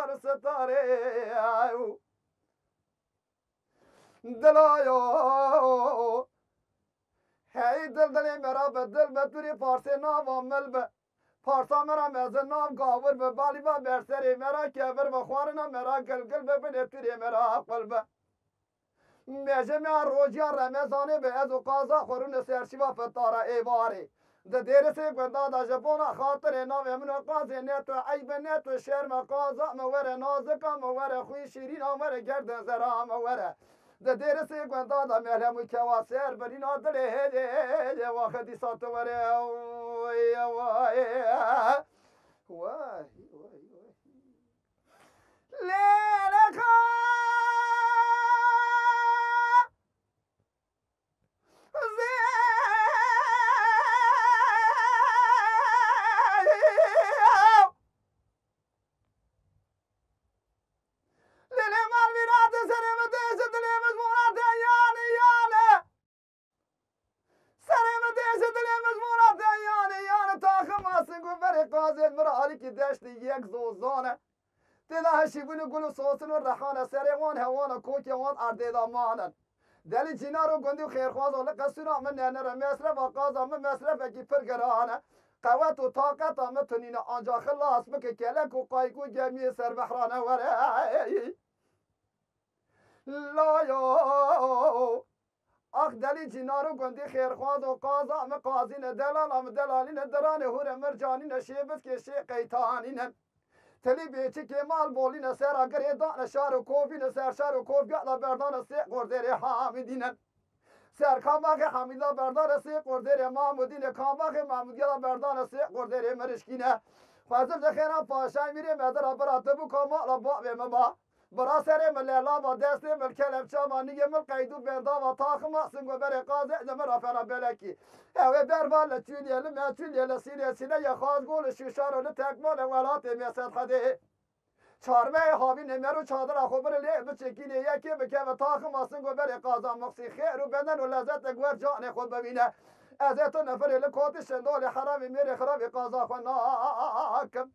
وار ستاره دلایو هی دل مرا به دل به توری پارسی ناو مل به پارسا مرا مزه نام گاور به بالی با برسری مرا کبر به خوارنا مرا گلگل به بده توری مرا قلبه میجه من روزیا رمضانه به از و قازا خورون سرشی و فتاره ایواری ده دیر سی گندا دا جبونا خاطر نام من قازی نتو عیب نتو شرم قازا موره نازکا موره خوی شیرین موره گرد زرا موره ده دیر سی گندا دا ملهمو کواسر برینا دل هده واخدی ساتو وره وای وای وای لیلکا دشت یک زوزانه دلا هشیبون گلو سوسن و رخانه سریوان هوان کوکیوان اردیدامانن دلی جینا رو گندی و خیرخواز و لقصونا من ننر مصرف و قازا من مصرف اکی پرگرانه قوت و طاقت هم تنین آنجا خلاص بکه کلک و قایکو جمعی سر بحرانه وره لایو آخ دلی جینا رو گندی خیرخواز و قازا هم قازین دلال هم دلالین درانه هور مرجانین شیبت که شی قیتانین تلی بیچی که مال بولین سر اگر دان شار و کوفین سر شار و کوف گلا بردان سی قردر حامدینن سر کاماخ حمیدا بردان سی قردر محمودین کاماخ محمودیلا بردان سی قردر مرشکینه خوازم زخیران پاشای میره مدر برات بو کامالا با به مبا برا سر ملیلا با دست مل کلم چامانی مل قیدو بندا و تاخ مقسم و بر قاضی زمر افرا بلکی اوه بربال چولیه لما چولیه لسیله سیله یا خواز گول شیشار و لتکمال ولات میسد خده چارمه هاوی نمیرو چادر خوبر لی بچکینه یکی بکه و تاخ مقسم و بر قاضی مقسی خیر و بندن و لذت گور جان خود ببینه از تو نفر لکوت شندول حرام میره خراب قاضی خناکم